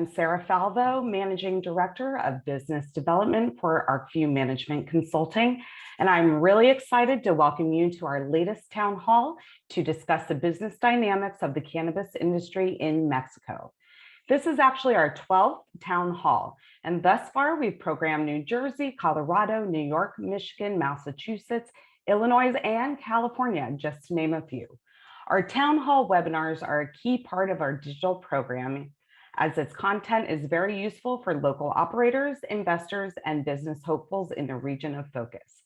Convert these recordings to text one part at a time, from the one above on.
I'm Sarah Falvo, Managing Director of Business Development for Arcview Management Consulting, and I'm really excited to welcome you to our latest town hall to discuss the business dynamics of the cannabis industry in Mexico. This is actually our 12th town hall, and thus far we've programmed New Jersey, Colorado, New York, Michigan, Massachusetts, Illinois, and California, just to name a few. Our town hall webinars are a key part of our digital programming, as its content is very useful for local operators, investors, and business hopefuls in the region of focus.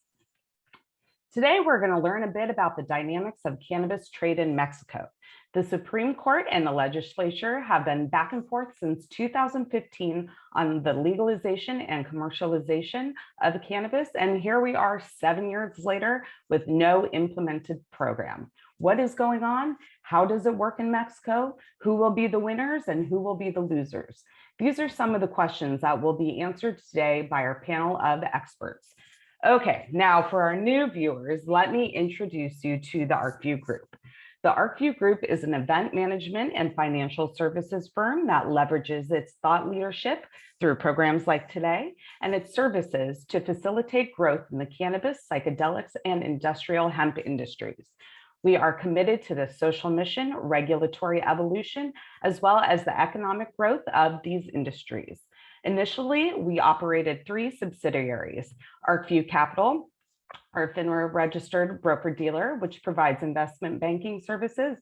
Today, we're going to learn a bit about the dynamics of cannabis trade in Mexico. The Supreme Court and the legislature have been back and forth since 2015 on the legalization and commercialization of cannabis, and here we are 7 years later with no implemented program. What is going on? How does it work in Mexico? Who will be the winners and who will be the losers? These are some of the questions that will be answered today by our panel of experts. Okay, now for our new viewers, let me introduce you to the Arcview Group. The Arcview Group is an event management and financial services firm that leverages its thought leadership through programs like today and its services to facilitate growth in the cannabis, psychedelics, and industrial hemp industries. We are committed to the social mission, regulatory evolution, as well as the economic growth of these industries. Initially, we operated 3 subsidiaries: Arcview Capital, our FINRA registered broker-dealer, which provides investment banking services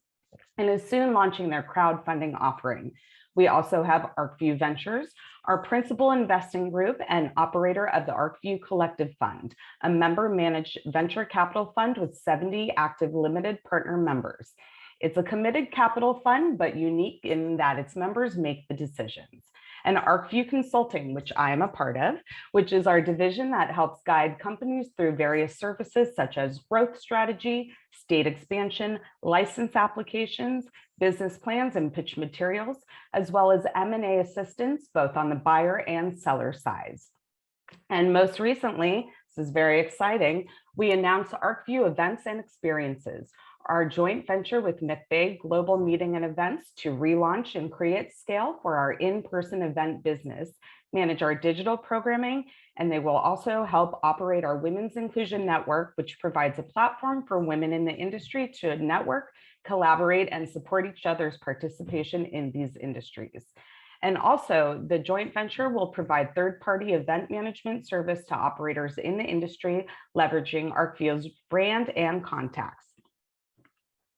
and is soon launching their crowdfunding offering. We also have Arcview Ventures, our principal investing group and operator of the Arcview Collective Fund, a member-managed venture capital fund with 70 active limited partner members. It's a committed capital fund, but unique in that its members make the decisions. And Arcview Consulting, which I am a part of, which is our division that helps guide companies through various services such as growth strategy, state expansion, license applications, business plans and pitch materials, as well as M&A assistance, both on the buyer and seller sides. And most recently, this is very exciting, we announced Arcview Events and Experiences, our joint venture with McVeigh Global Meeting and Events to relaunch and create scale for our in-person event business, manage our digital programming, and they will also help operate our Women's Inclusion Network, which provides a platform for women in the industry to network, collaborate, and support each other's participation in these industries. And also, the joint venture will provide third-party event management service to operators in the industry, leveraging Arcview's brand and contacts.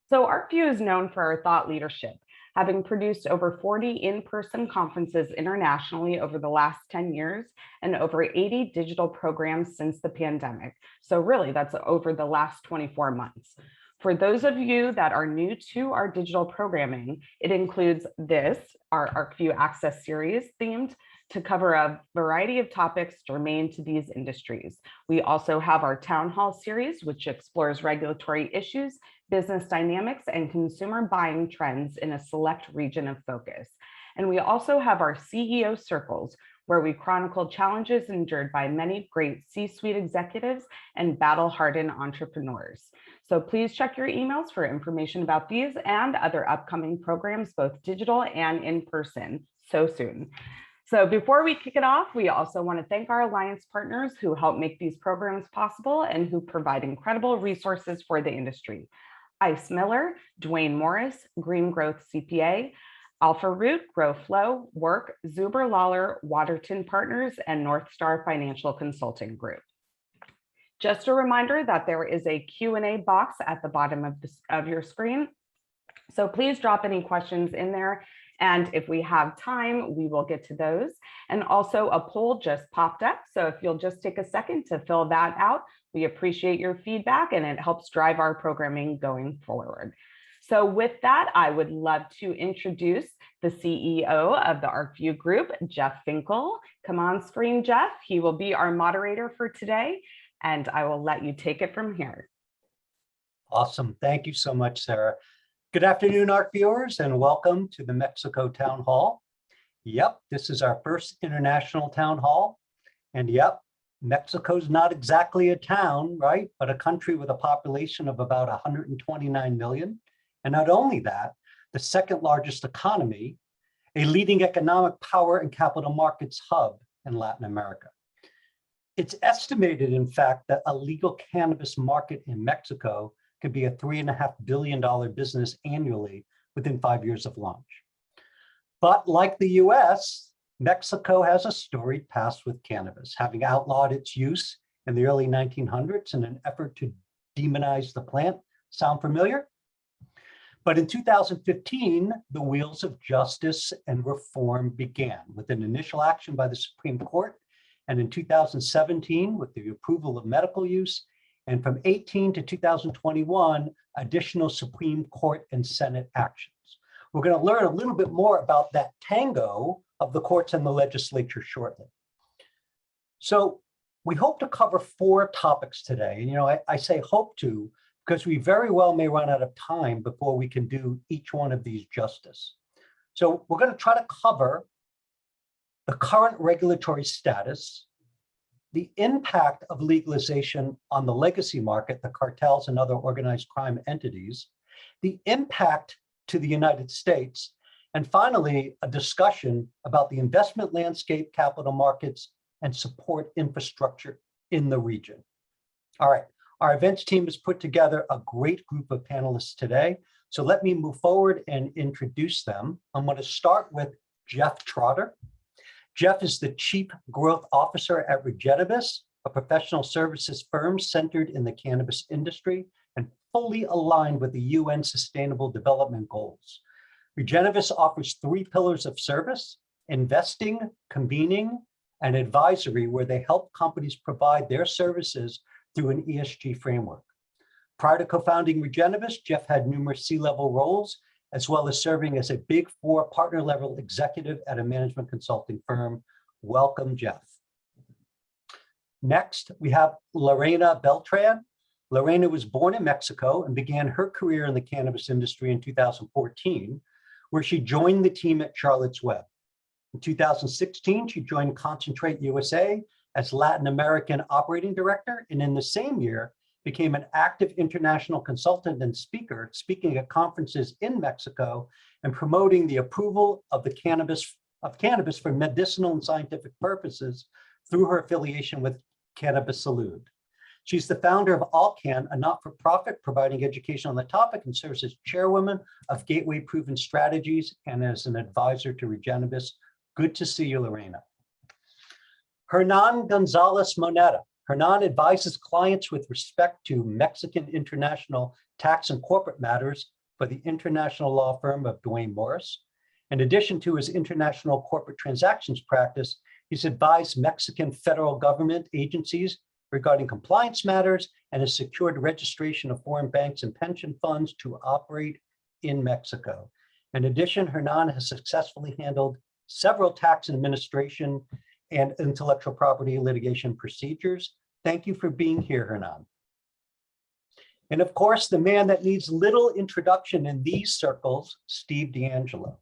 So Arcview is known for our thought leadership, having produced over 40 in-person conferences internationally over the last 10 years and over 80 digital programs since the pandemic. So really, that's over the last 24 months. For those of you that are new to our digital programming, it includes this, our Arcview Access series themed to cover a variety of topics germane to these industries. We also have our Town Hall series, which explores regulatory issues, business dynamics, and consumer buying trends in a select region of focus. And we also have our CEO Circles, where we chronicle challenges endured by many great C-suite executives and battle-hardened entrepreneurs. So please check your emails for information about these and other upcoming programs, both digital and in person, so soon. So before we kick it off, we also want to thank our alliance partners who help make these programs possible and who provide incredible resources for the industry. Ice Miller, Dwayne Morris, Green Growth CPA, Alpha Root, Grow Flow, Work, Zuber Lawler, Waterton Partners, and North Star Financial Consulting Group. Just a reminder that there is a Q&A box at the bottom of your screen. So please drop any questions in there. And if we have time, we will get to those. And also a poll just popped up. So if you'll just take a second to fill that out, we appreciate your feedback and it helps drive our programming going forward. So with that, I would love to introduce the CEO of the Arcview Group, Jeff Finkel. Come on screen, Jeff. He will be our moderator for today, and I will let you take it from here. Awesome. Thank you so much, Sarah. Good afternoon, Arc viewers, and welcome to the Mexico Town Hall. Yep, this is our first international town hall. And yep, Mexico's not exactly a town, right? But a country with a population of about 129 million. And not only that, the second largest economy, a leading economic power and capital markets hub in Latin America. It's estimated, in fact, that a legal cannabis market in Mexico could be a $3.5 billion business annually within 5 years of launch. But like the US, Mexico has a storied past with cannabis, having outlawed its use in the early 1900s in an effort to demonize the plant. Sound familiar? But in 2015, the wheels of justice and reform began with an initial action by the Supreme Court, and in 2017 with the approval of medical use, and from 18 to 2021, additional Supreme Court and Senate actions. We're going to learn a little bit more about that tango of the courts and the legislature shortly. So we hope to cover 4 topics today. And I say hope to, because we very well may run out of time before we can do each one of these justice. So we're going to try to cover the current regulatory status, the impact of legalization on the legacy market, the cartels and other organized crime entities, the impact to the United States, and finally, a discussion about the investment landscape, capital markets, and support infrastructure in the region. All right, our events team has put together a great group of panelists today. So let me move forward and introduce them. I'm going to start with Jeff Trotter. Jeff is the Chief Growth Officer at Cannabis, a professional services firm centered in the cannabis industry and fully aligned with the UN Sustainable Development Goals. Cannabis offers 3 pillars of service: investing, convening, and advisory, where they help companies provide their services through an ESG framework. Prior to co-founding Cannabis, Jeff had numerous C-level roles, as well as serving as a Big 4 partner-level executive at a management consulting firm. Welcome, Jeff. Next, we have Lorena Beltran. Lorena was born in Mexico and began her career in the cannabis industry in 2014, where she joined the team at Charlotte's Web. In 2016, she joined Concentrate USA as Latin American Operating Director, and in the same year, became an active international consultant and speaker, speaking at conferences in Mexico and promoting the approval of the cannabis for medicinal and scientific purposes through her affiliation with Cannabis Salud. She's the founder of AllCan, a not-for-profit providing education on the topic, and serves as chairwoman of Gateway Proven Strategies and as an advisor to Cannabis. Good to see you, Lorena. Hernan Gonzalez Moneta. Hernan advises clients with respect to Mexican international tax and corporate matters for the international law firm of Duane Morris. In addition to his international corporate transactions practice, he's advised Mexican federal government agencies regarding compliance matters and has secured registration of foreign banks and pension funds to operate in Mexico. In addition, Hernan has successfully handled several tax administration and intellectual property litigation procedures. Thank you for being here, Hernan. And of course, the man that needs little introduction in these circles, Steve DeAngelo.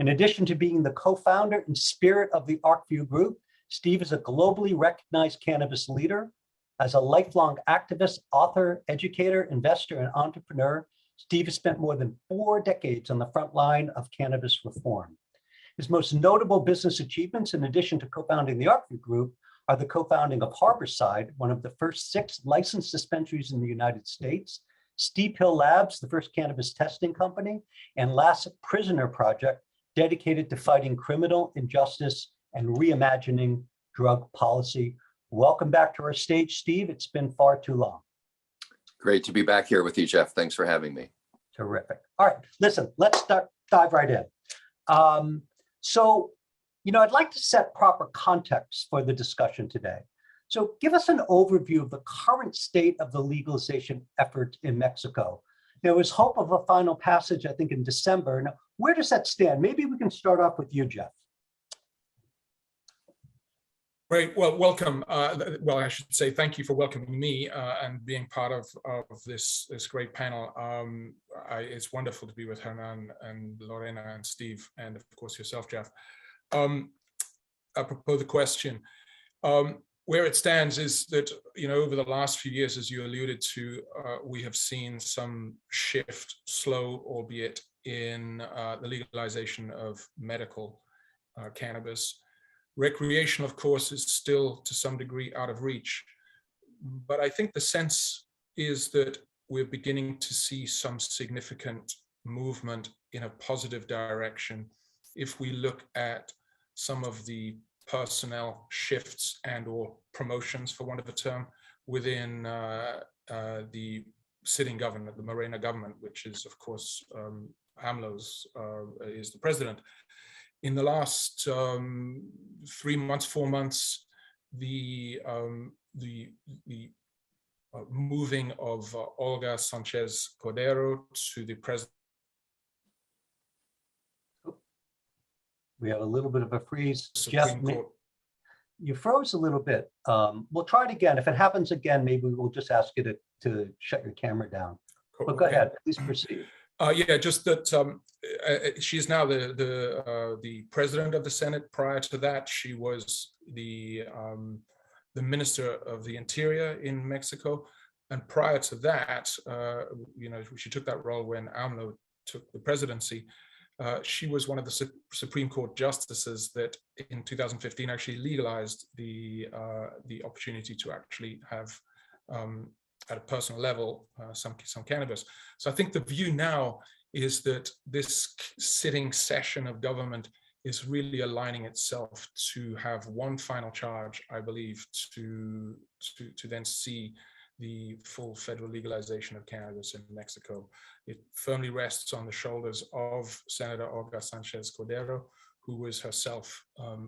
In addition to being the co-founder and spirit of the Arcview Group, Steve is a globally recognized cannabis leader. As a lifelong activist, author, educator, investor, and entrepreneur, Steve has spent more than 4 decades on the front line of cannabis reform. His most notable business achievements, in addition to co-founding the Arcview Group, are the co-founding of Harborside, one of the first 6 licensed dispensaries in the United States, Steep Hill Labs, the first cannabis testing company, and Last Prisoner Project, dedicated to fighting criminal injustice and reimagining drug policy. Welcome back to our stage, Steve. It's been far too long. Great to be back here with you, Jeff. Thanks for having me. Terrific. All right, listen, let's dive right in. I'd like to set proper context for the discussion today. So give us an overview of the current state of the legalization effort in Mexico. There was hope of a final passage, I think, in December. Now, where does that stand? Maybe we can start off with you, Jeff. Great. Well, welcome. I should say thank you for welcoming me and being part of this great panel. It's wonderful to be with Hernan and Lorena and Steve, and of course yourself, Jeff. Apropos the question, where it stands is that, over the last few years, as you alluded to, we have seen some shift, slow, albeit in the legalization of medical cannabis. Recreation, of course, is still to some degree out of reach, but I think the sense is that we're beginning to see some significant movement in a positive direction if we look at some of the personnel shifts and or promotions, for want of a term, within the sitting government, the Lorena government, which is, of course, AMLO's is the president. In the last 3 months, 4 months, the moving of Olga Sanchez Cordero to the president. We have a little bit of a freeze. Supreme Jeff, Court. you froze a little bit. We'll try it again. If it happens again, maybe we'll just ask you to shut your camera down. But go ahead, please proceed. Yeah, just that she's now the president of the Senate. Prior to that, she was the Minister of the Interior in Mexico, and prior to that, she took that role when AMLO took the presidency. She was one of the Supreme Court justices that in 2015 actually legalized the opportunity to actually have at a personal level some cannabis. So I think the view now is that this sitting session of government is really aligning itself to have one final charge, I believe, to then see the full federal legalization of cannabis in Mexico. It firmly rests on the shoulders of Senator Olga Sanchez Cordero, who was herself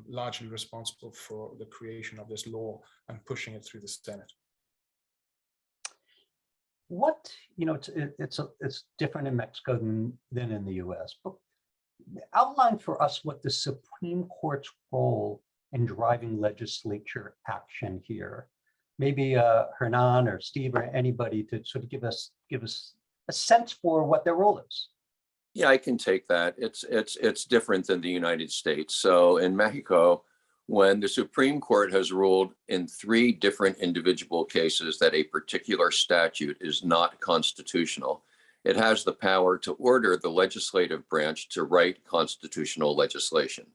largely responsible for the creation of this law and pushing it through the Senate. What, it's different in Mexico than in the US, but outline for us what the Supreme Court's role in driving legislature action here. Maybe Hernan or Steve or anybody to sort of give us a sense for what their role is. Yeah, I can take that. It's different than the United States. So in Mexico, when the Supreme Court has ruled in 3 different individual cases that a particular statute is not constitutional, it has the power to order the legislative branch to write constitutional legislation.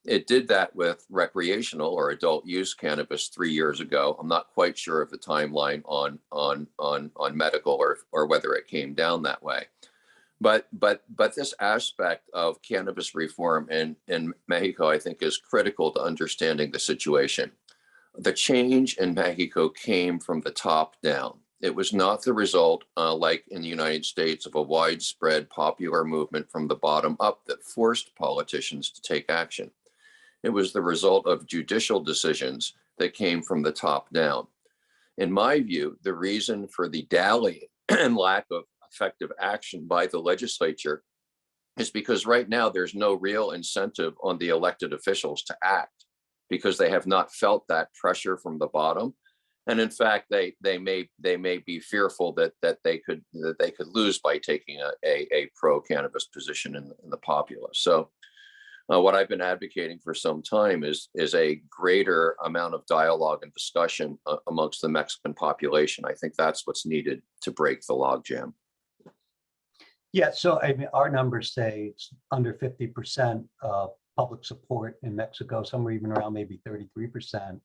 It did that with recreational or adult use cannabis 3 years ago. I'm not quite sure of the timeline on medical or whether it came down that way. But this aspect of cannabis reform in Mexico, I think, is critical to understanding the situation. The change in Mexico came from the top down. It was not the result, like in the United States, of a widespread popular movement from the bottom up that forced politicians to take action. It was the result of judicial decisions that came from the top down. In my view, the reason for the dallying and lack of effective action by the legislature is because right now there's no real incentive on the elected officials to act because they have not felt that pressure from the bottom. And in fact, they may be fearful that they could lose by taking a pro-cannabis position in the populace. So what I've been advocating for some time is a greater amount of dialogue and discussion amongst the Mexican population. I think that's what's needed to break the logjam. Yeah, so I mean, our numbers say it's under 50% public support in Mexico, somewhere even around maybe 33%.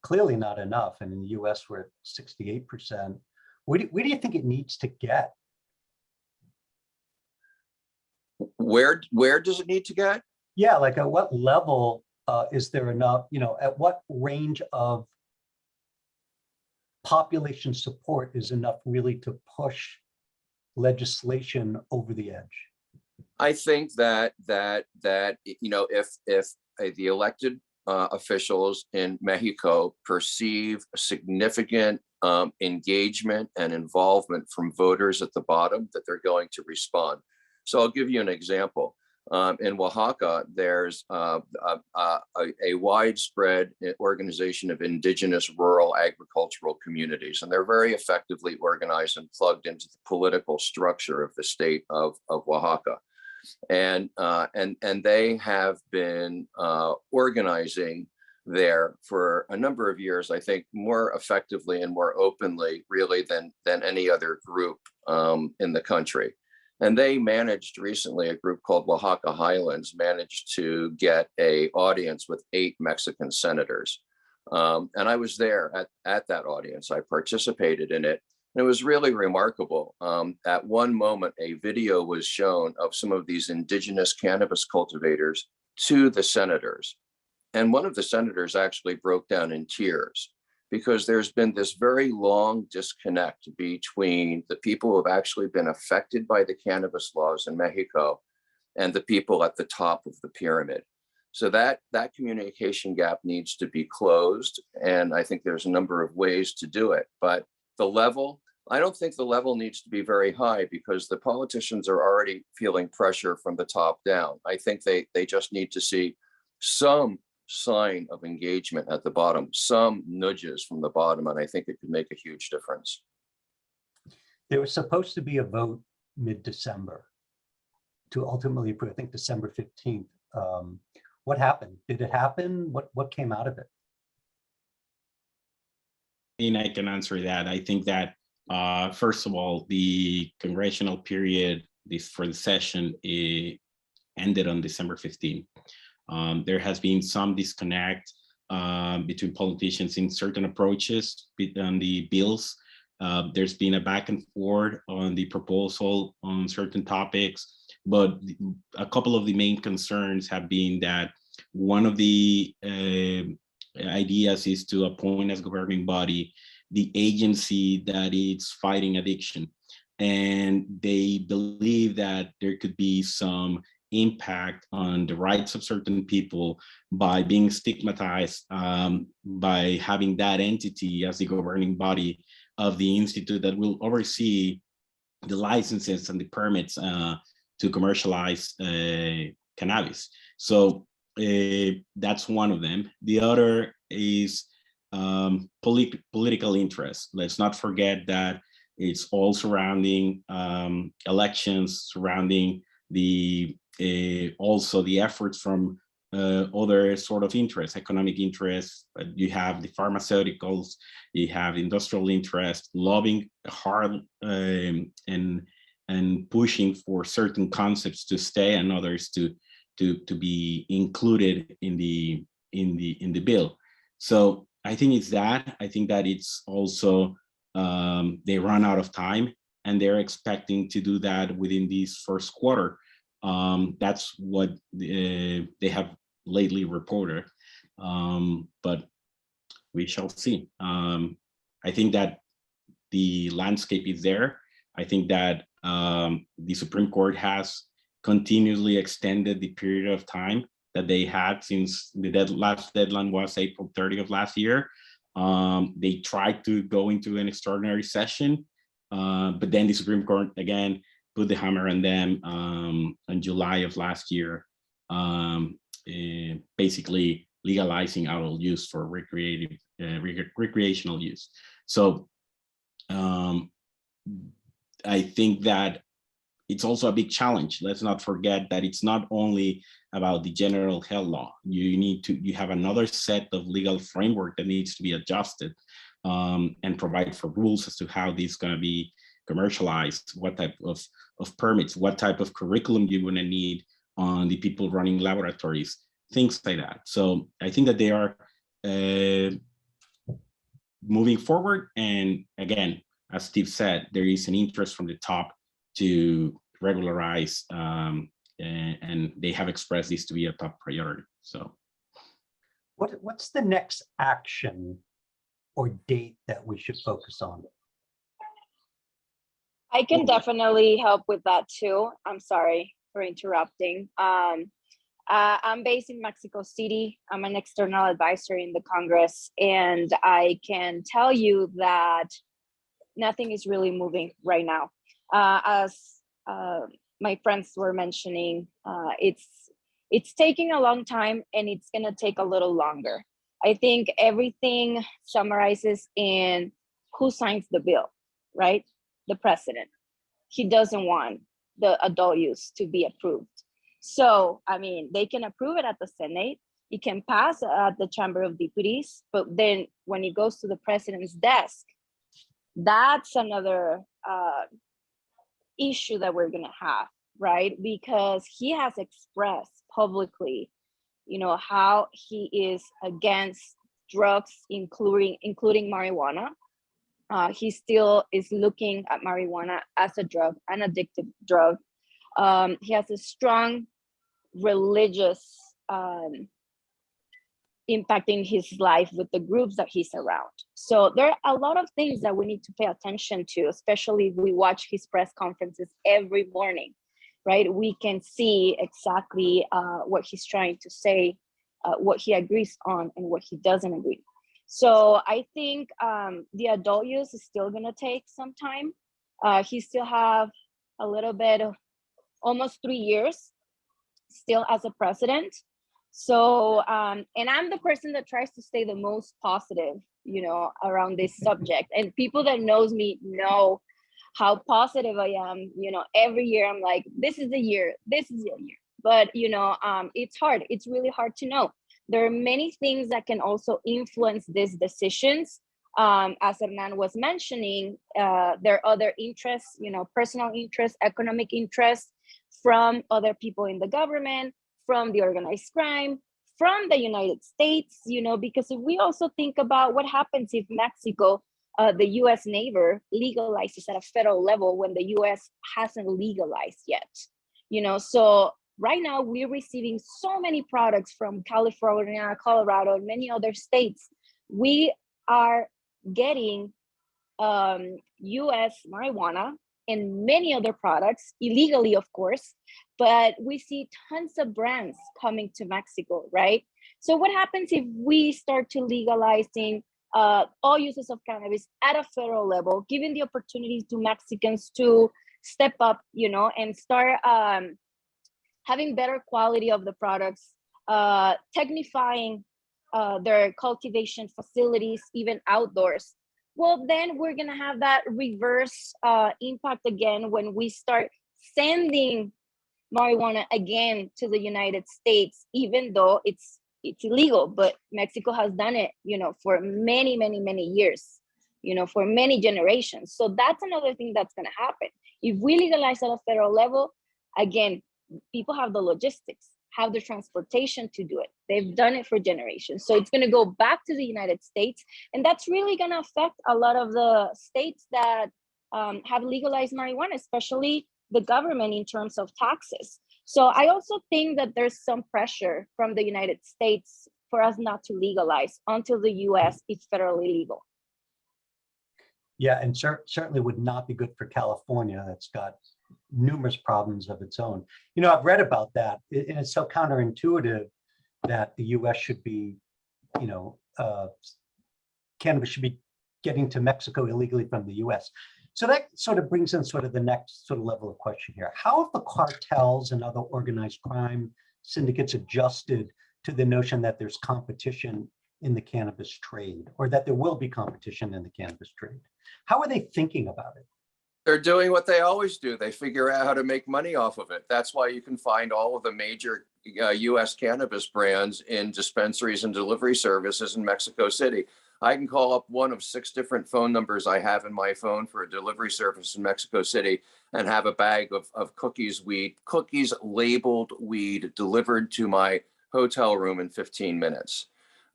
Clearly not enough. And in the US, we're at 68%. Where do you think it needs to get? Where does it need to get? Yeah, like at what level is there enough, at what range of population support is enough really to push legislation over the edge? I think that if the elected officials in Mexico perceive significant engagement and involvement from voters at the bottom, that they're going to respond. So I'll give you an example. In Oaxaca, there's a widespread organization of indigenous rural agricultural communities, and they're very effectively organized and plugged into the political structure of the state of Oaxaca. And they have been organizing there for a number of years, I think more effectively and more openly really than any other group in the country. And they managed recently, a group called Oaxaca Highlands managed to get a audience with 8 Mexican senators. And I was there at that audience. I participated in it. And it was really remarkable. At one moment, a video was shown of some of these indigenous cannabis cultivators to the senators. And one of the senators actually broke down in tears because there's been this very long disconnect between the people who have actually been affected by the cannabis laws in Mexico and the people at the top of the pyramid. So that communication gap needs to be closed. And I think there's a number of ways to do it. But the level, I don't think the level needs to be very high because the politicians are already feeling pressure from the top down. I think they just need to see some sign of engagement at the bottom, some nudges from the bottom, and I think it could make a huge difference. There was supposed to be a vote mid-December to ultimately approve, I think December 15th. What happened? Did it happen? What came out of it? I can answer that. I think that first of all, the congressional period for the session ended on December 15th. There has been some disconnect between politicians in certain approaches on the bills. There's been a back and forth on the proposal on certain topics, but a couple of the main concerns have been that one of the ideas is to appoint as governing body the agency that is fighting addiction. And they believe that there could be some impact on the rights of certain people by being stigmatized by having that entity as the governing body of the institute that will oversee the licenses and the permits to commercialize cannabis. So that's one of them. The other is political interest. Let's not forget that it's all surrounding elections, surrounding the also the efforts from other sort of interests, economic interests. You have the pharmaceuticals, you have industrial interest, lobbying hard and pushing for certain concepts to stay and others to be included in the bill. So I think it's that. I think that it's also they run out of time and they're expecting to do that within this first quarter. That's what they have lately reported, but we shall see. I think that the landscape is there. I think that the Supreme Court has continuously extended the period of time that they had since the last deadline was April 30th of last year. They tried to go into an extraordinary session, but then the Supreme Court again put the hammer on them in July of last year, basically legalizing adult use for recreational use. So I think that it's also a big challenge. Let's not forget that it's not only about the general health law. You have another set of legal framework that needs to be adjusted and provide for rules as to how this is going to be commercialized, what type of permits, what type of curriculum you're going to need on the people running laboratories, things like that. So I think that they are moving forward. And again, as Steve said, there is an interest from the top to regularize, and they have expressed this to be a top priority. So what's the next action or date that we should focus on? I can definitely help with that too. I'm sorry for interrupting. I'm based in Mexico City. I'm an external advisor in the Congress, and I can tell you that nothing is really moving right now. As my friends were mentioning, it's taking a long time, and it's gonna take a little longer. I think everything summarizes in who signs the bill, right? The president. He doesn't want the adult use to be approved. So, I mean, they can approve it at the Senate, it can pass at the Chamber of Deputies, but then when it goes to the president's desk, that's another issue that we're going to have, right? Because he has expressed publicly, you know, how he is against drugs, including marijuana. He still is looking at marijuana as a drug, an addictive drug. He has a strong religious impact in his life with the groups that he's around. So there are a lot of things that we need to pay attention to, especially if we watch his press conferences every morning, right? We can see exactly what he's trying to say, what he agrees on and what he doesn't agree. So I think the adult use is still gonna take some time. He still have a little bit of almost 3 years still as a president. So, and I'm the person that tries to stay the most positive, you know, around this subject. And people that knows me know how positive I am. You know, every year I'm like, this is the year, this is the year. But, you know, it's hard. It's really hard to know. There are many things that can also influence these decisions. As Hernan was mentioning, there are other interests, you know, personal interests, economic interests from other people in the government, from the organized crime, from the United States, you know, because if we also think about what happens if Mexico, the US neighbor, legalizes at a federal level when the US hasn't legalized yet, you know, so right now we're receiving so many products from California, Colorado, and many other states. We are getting US marijuana and many other products illegally, of course, but we see tons of brands coming to Mexico, right? So what happens if we start to legalizing all uses of cannabis at a federal level, giving the opportunity to Mexicans to step up, you know, and start having better quality of the products, technifying their cultivation facilities, even outdoors? Well, then we're gonna have that reverse impact again when we start sending marijuana again to the United States, even though it's illegal. But Mexico has done it, you know, for many, many, many years, you know, for many generations. So that's another thing that's gonna happen. If we legalize at a federal level, again, people have the logistics, have the transportation to do it. They've done it for generations. So it's going to go back to the United States. And that's really going to affect a lot of the states that have legalized marijuana, especially the government in terms of taxes. So I also think that there's some pressure from the United States for us not to legalize until the US is federally legal. Yeah, and certainly would not be good for California. That's got numerous problems of its own. You know, I've read about that, and it's so counterintuitive that the US should be, you know, cannabis should be getting to Mexico illegally from the US. So that sort of brings in sort of the next sort of level of question here. How have the cartels and other organized crime syndicates adjusted to the notion that there's competition in the cannabis trade, or that there will be competition in the cannabis trade? How are they thinking about it? They're doing what they always do. They figure out how to make money off of it. That's why you can find all of the major US cannabis brands in dispensaries and delivery services in Mexico City. I can call up one of 6 different phone numbers I have in my phone for a delivery service in Mexico City and have a bag of cookies labeled weed delivered to my hotel room in 15 minutes.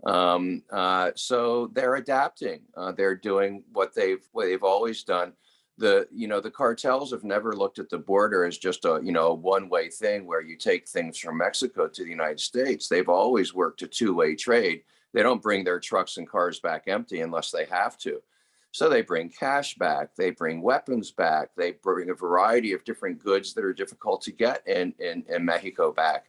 So they're adapting. They're doing what they've always done. The cartels have never looked at the border as just a one-way thing where you take things from Mexico to the United States. They've always worked a two-way trade. They don't bring their trucks and cars back empty unless they have to. So they bring cash back, they bring weapons back, they bring a variety of different goods that are difficult to get in Mexico back.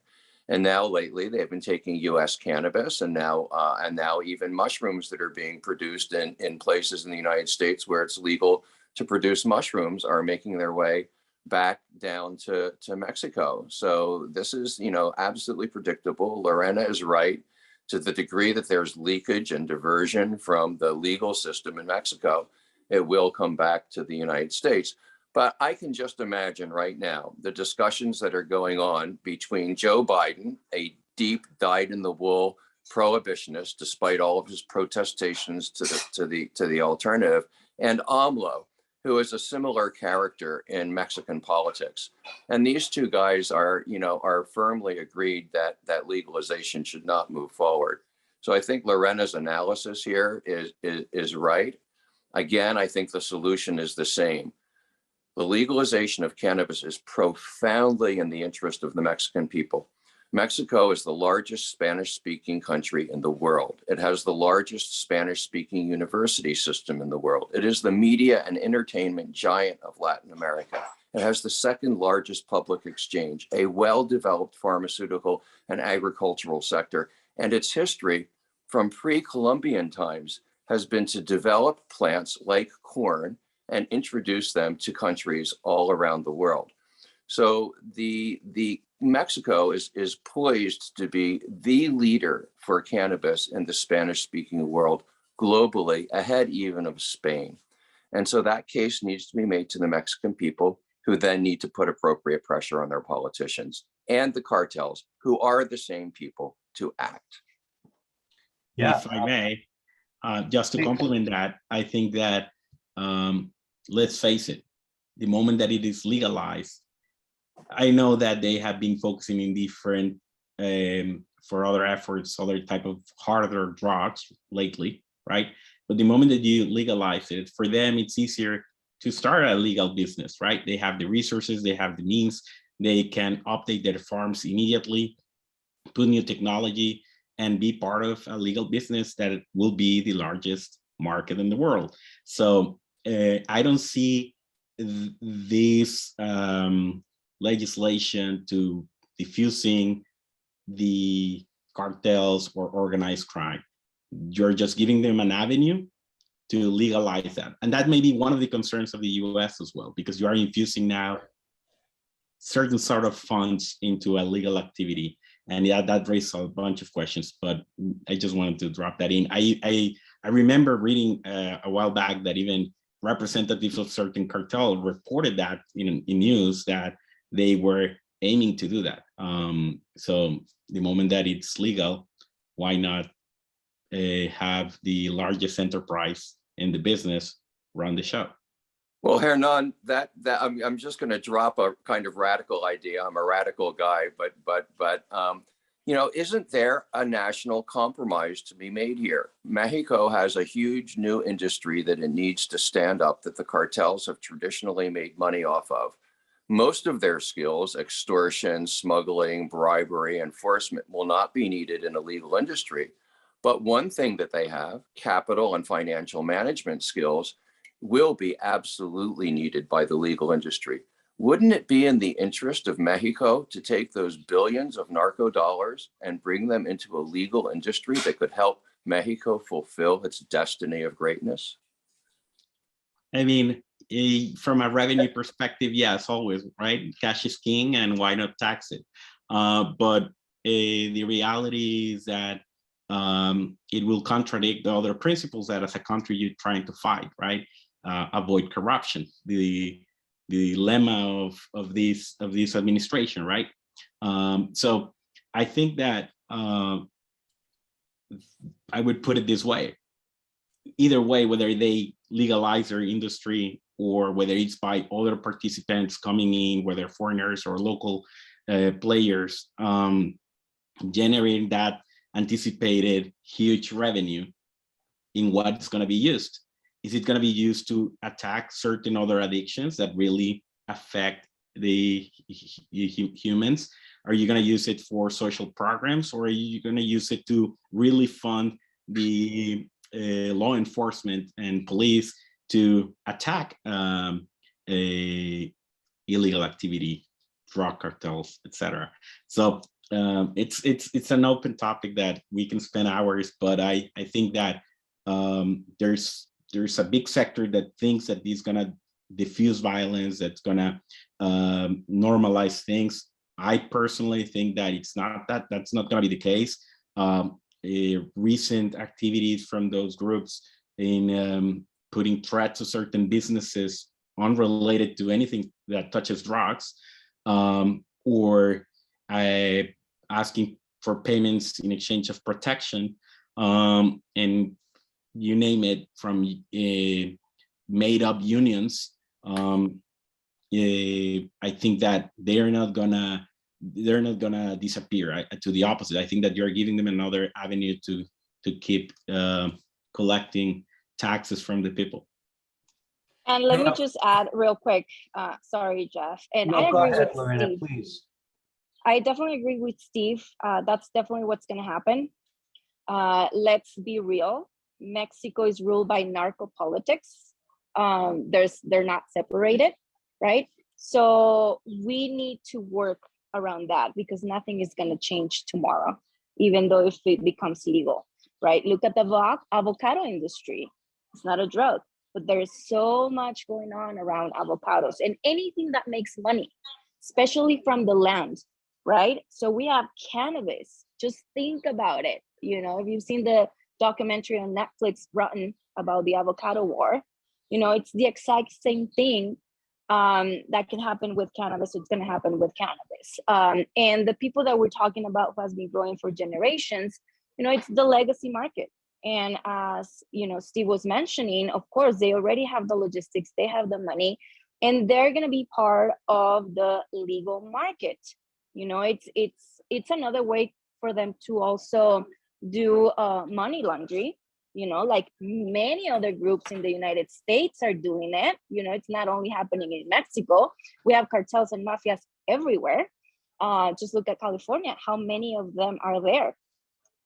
And now lately they've been taking US cannabis and now even mushrooms that are being produced in places in the United States where it's legal to produce mushrooms are making their way back down to Mexico. So this is, absolutely predictable. Lorena is right. To the degree that there's leakage and diversion from the legal system in Mexico, it will come back to the United States. But I can just imagine right now the discussions that are going on between Joe Biden, a deep dyed-in-the-wool prohibitionist, despite all of his protestations to the alternative, and AMLO, who is a similar character in Mexican politics. And these two guys are, are firmly agreed that legalization should not move forward. So I think Lorena's analysis here is right. Again, I think the solution is the same. The legalization of cannabis is profoundly in the interest of the Mexican people. Mexico is the largest Spanish-speaking country in the world. It has the largest Spanish-speaking university system in the world. It is the media and entertainment giant of Latin America. It has the second largest public exchange, a well-developed pharmaceutical and agricultural sector, and its history from pre-Columbian times has been to develop plants like corn and introduce them to countries all around the world. So the Mexico is poised to be the leader for cannabis in the Spanish-speaking world globally, ahead even of Spain. And so that case needs to be made to the Mexican people, who then need to put appropriate pressure on their politicians and the cartels, who are the same people, to act. Yeah. If I may, just to complement that, I think that, let's face it, the moment that it is legalized, I know that they have been focusing in different, for other efforts, other type of harder drugs lately, right? But the moment that you legalize it, for them, it's easier to start a legal business, right? They have the resources, they have the means, they can update their farms immediately, put new technology, and be part of a legal business that will be the largest market in the world. So I don't see this legislation to diffusing the cartels or organized crime. You're just giving them an avenue to legalize that. And that may be one of the concerns of the US as well, because you are infusing now certain sort of funds into a legal activity. And yeah, that raises a bunch of questions, but I just wanted to drop that in. I remember reading a while back that even representatives of certain cartel reported that in news that they were aiming to do that. So the moment that it's legal, why not have the largest enterprise in the business run the show? Well, Hernan, that I'm just going to drop a kind of radical idea. I'm a radical guy, but isn't there a national compromise to be made here? Mexico has a huge new industry that it needs to stand up, that the cartels have traditionally made money off of. Most of their skills, extortion, smuggling, bribery, enforcement, will not be needed in a legal industry. But one thing that they have, capital and financial management skills, will be absolutely needed by the legal industry. Wouldn't it be in the interest of Mexico to take those billions of narco dollars and bring them into a legal industry that could help Mexico fulfill its destiny of greatness? I mean, from a revenue perspective, yes, always, right? Cash is king, and why not tax it? But the reality is that it will contradict the other principles that as a country you're trying to fight, right? Avoid corruption, the lemma of this administration, right? So I think that I would put it this way: either way, whether they legalize their industry or whether it's by other participants coming in, whether foreigners or local players, generating that anticipated huge revenue, in what it's going to be used. Is it going to be used to attack certain other addictions that really affect the humans? Are you going to use it for social programs, or are you going to use it to really fund the law enforcement and police to attack illegal activity, drug cartels, etc.? So it's an open topic that we can spend hours, but I think that there's a big sector that thinks that this is gonna diffuse violence, that's gonna normalize things. I personally think that that's not gonna be the case. Recent activities from those groups in putting threats to certain businesses unrelated to anything that touches drugs, or asking for payments in exchange of protection, and you name it, from made up unions I think that they're not gonna disappear. To the opposite, I think that you're giving them another avenue to keep collecting taxes from the people. And let me just add real quick. Sorry, Jeff. And I go agree ahead, with Lorena, Steve. please. I definitely agree with Steve. That's definitely what's going to happen. Let's be real. Mexico is ruled by narco politics. They're not separated, right? So we need to work around that because nothing is going to change tomorrow, even though if it becomes illegal, right? Look at the avocado industry. It's not a drug, but there's so much going on around avocados and anything that makes money, especially from the land, right? So we have cannabis. Just think about it. You know, if you've seen the documentary on Netflix, Rotten, about the avocado war, you know, it's the exact same thing that can happen with cannabis. It's going to happen with cannabis. And the people that we're talking about who has been growing for generations, you know, it's the legacy market. And as, you know, Steve was mentioning, of course, they already have the logistics, they have the money, and they're going to be part of the legal market. You know, it's another way for them to also do money laundering, you know, like many other groups in the United States are doing it. You know, it's not only happening in Mexico. We have cartels and mafias everywhere. Just look at California, how many of them are there?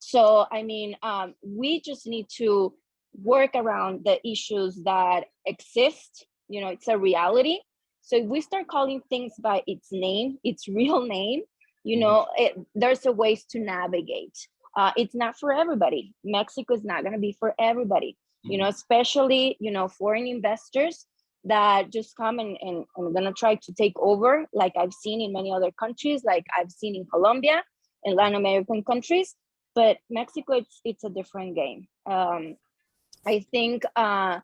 So, I mean, we just need to work around the issues that exist. You know, it's a reality. So if we start calling things by its name, its real name, you know, there's a ways to navigate. It's not for everybody. Mexico is not going to be for everybody, you know, especially, you know, foreign investors that just come and going to try to take over, like I've seen in many other countries, like I've seen in Colombia and Latin American countries. But Mexico, it's a different game. I think that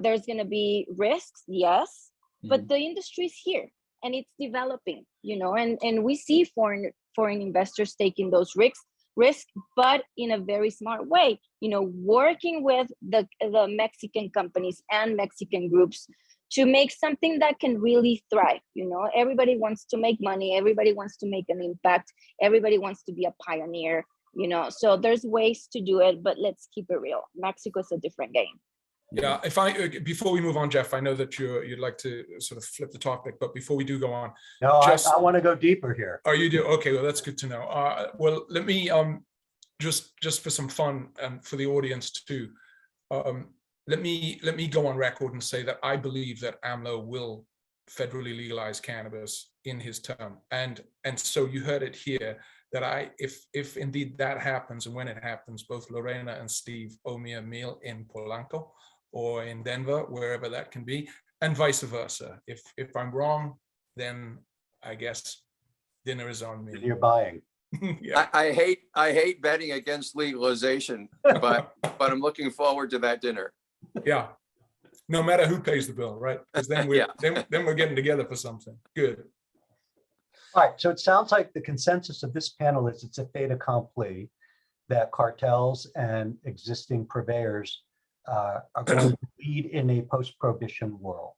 there's going to be risks, yes, but the industry is here and it's developing, you know, and we see foreign investors taking those risks, but in a very smart way, you know, working with the Mexican companies and Mexican groups to make something that can really thrive. You know, everybody wants to make money, everybody wants to make an impact, everybody wants to be a pioneer, you know, so there's ways to do it, but let's keep it real. Mexico is a different game. Yeah, before we move on, Jeff, I know that you'd like to sort of flip the topic, but before we do go on, No, I want to go deeper here. Oh, you do? Okay, well, that's good to know. Well, let me just for some fun and for the audience too, let me go on record and say that I believe that AMLO will federally legalize cannabis in his term, and so you heard it here. That if indeed that happens, and when it happens, both Lorena and Steve owe me a meal in Polanco or in Denver, wherever that can be, and vice versa. If I'm wrong, then I guess dinner is on me. You're buying. Yeah. I hate betting against legalization, but I'm looking forward to that dinner. Yeah. No matter who pays the bill, right? Because then we're then we're getting together for something. Good. All right, so it sounds like the consensus of this panel is it's a fait accompli that cartels and existing purveyors are going to lead in a post-prohibition world.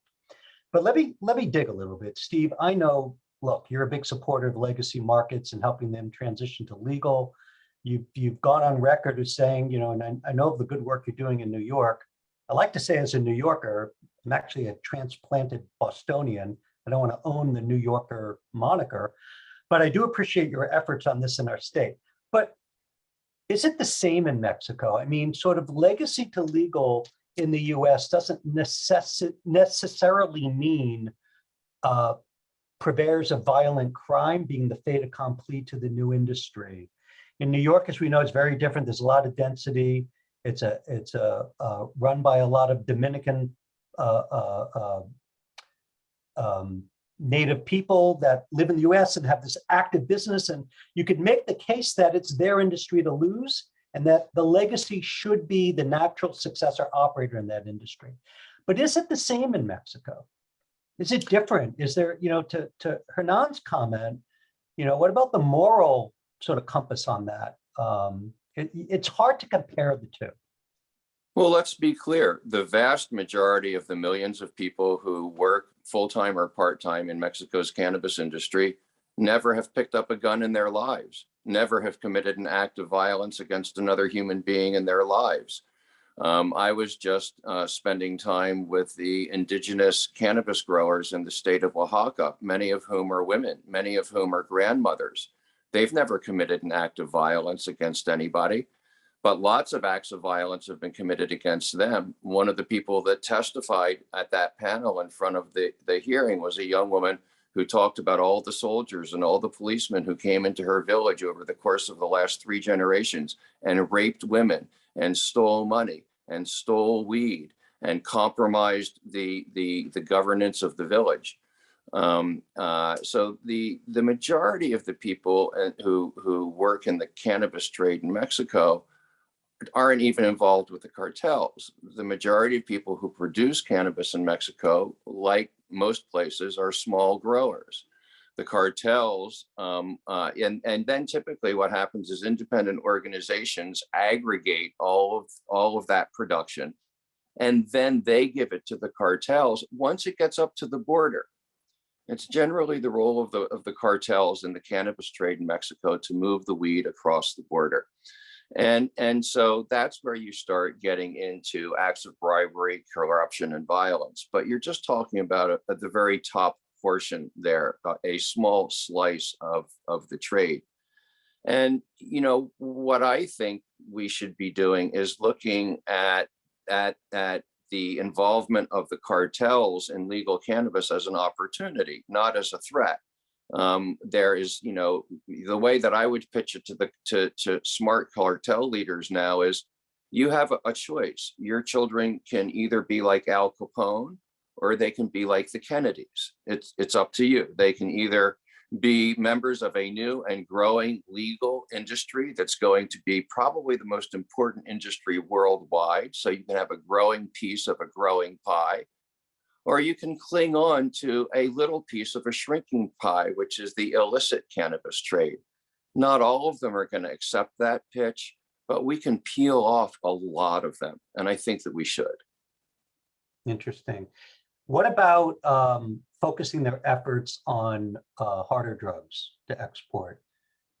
But let me dig a little bit. Steve, I know, look, you're a big supporter of legacy markets and helping them transition to legal. You've gone on record as saying, you know, and I know of the good work you're doing in New York. I like to say as a New Yorker, I'm actually a transplanted Bostonian. I don't want to own the New Yorker moniker, but I do appreciate your efforts on this in our state. But is it the same in Mexico? I mean, sort of legacy to legal in the US doesn't necessarily mean purveyors of violent crime being the fait accompli to the new industry. In New York, as we know, it's very different. There's a lot of density. It's run by a lot of Dominican native people that live in the US and have this active business. And you could make the case that it's their industry to lose and that the legacy should be the natural successor operator in that industry. But is it the same in Mexico? Is it different? Is there, you know, to Hernan's comment, you know, what about the moral sort of compass on that? It's hard to compare the two. Well, let's be clear. The vast majority of the millions of people who work full-time or part-time in Mexico's cannabis industry never have picked up a gun in their lives, never have committed an act of violence against another human being in their lives. I was just spending time with the indigenous cannabis growers in the state of Oaxaca, many of whom are women, many of whom are grandmothers. They've never committed an act of violence against anybody, but lots of acts of violence have been committed against them. One of the people that testified at that panel in front of the hearing was a young woman who talked about all the soldiers and all the policemen who came into her village over the course of the last 3 generations and raped women and stole money and stole weed and compromised the governance of the village. So the majority of the people who work in the cannabis trade in Mexico aren't even involved with the cartels. The majority of people who produce cannabis in Mexico, like most places, are small growers. The cartels, and then typically what happens is independent organizations aggregate all of that production, and then they give it to the cartels once it gets up to the border. It's generally the role of the cartels in the cannabis trade in Mexico to move the weed across the border. And so that's where you start getting into acts of bribery, corruption, and violence. But you're just talking about at the very top portion there, a small slice of the trade. And, you know, what I think we should be doing is looking at the involvement of the cartels in legal cannabis as an opportunity, not as a threat. There is, you know, the way that I would pitch it to smart cartel leaders now is you have a choice. Your children can either be like Al Capone or they can be like the Kennedys. It's up to you. They can either be members of a new and growing legal industry that's going to be probably the most important industry worldwide. So you can have a growing piece of a growing pie, or you can cling on to a little piece of a shrinking pie, which is the illicit cannabis trade. Not all of them are going to accept that pitch, but we can peel off a lot of them. And I think that we should. Interesting. What about focusing their efforts on harder drugs to export?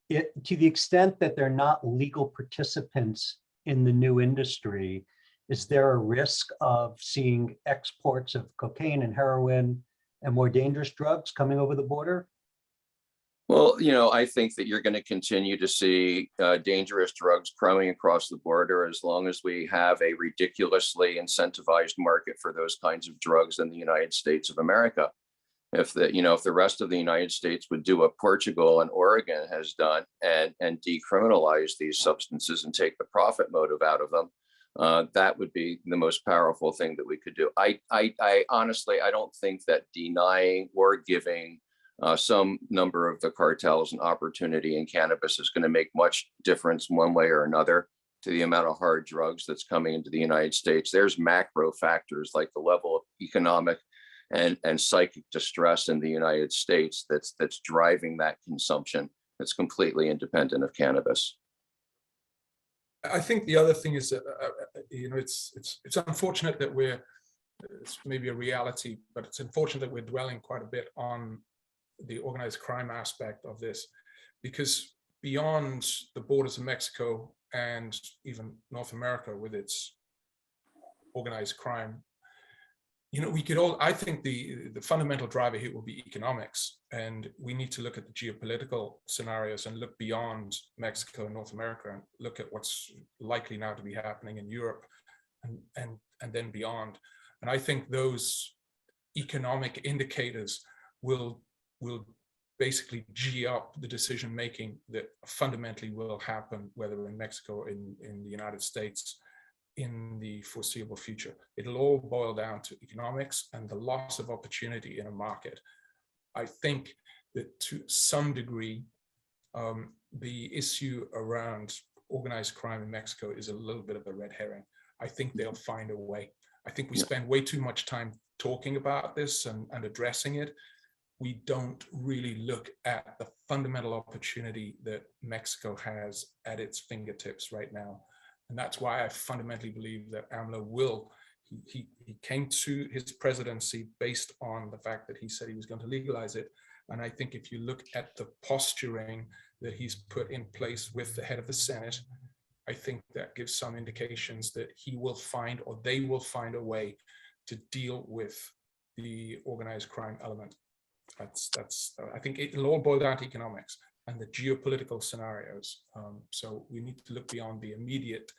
To the extent that they're not legal participants in the new industry, is there a risk of seeing exports of cocaine and heroin and more dangerous drugs coming over the border? Well, you know, I think that you're going to continue to see dangerous drugs coming across the border as long as we have a ridiculously incentivized market for those kinds of drugs in the United States of America. If the rest of the United States would do what Portugal and Oregon has done and decriminalize these substances and take the profit motive out of them, that would be the most powerful thing that we could do. I honestly, I don't think that denying or giving some number of the cartels an opportunity in cannabis is going to make much difference one way or another to the amount of hard drugs that's coming into the United States. There's macro factors like the level of economic and psychic distress in the United States that's driving that consumption that's completely independent of cannabis. I think the other thing is that it's unfortunate that it's maybe a reality, but it's unfortunate that we're dwelling quite a bit on the organized crime aspect of this, because beyond the borders of Mexico and even North America with its organized crime, I think the fundamental driver here will be economics, and we need to look at the geopolitical scenarios and look beyond Mexico and North America and look at what's likely now to be happening in Europe and then beyond. And I think those economic indicators will basically G up the decision making that fundamentally will happen, whether in Mexico or in the United States, in the foreseeable future. It'll all boil down to economics and the loss of opportunity in a market. I think that to some degree, the issue around organized crime in Mexico is a little bit of a red herring. I think they'll find a way. I think we spend way too much time talking about this and addressing it. We don't really look at the fundamental opportunity that Mexico has at its fingertips right now. And that's why I fundamentally believe that AMLO will, he came to his presidency based on the fact that he said he was going to legalize it. And I think if you look at the posturing that he's put in place with the head of the Senate, I think that gives some indications that he will find, or they will find, a way to deal with the organized crime element. I think it'll all boil down to economics and the geopolitical scenarios. So we need to look beyond the immediate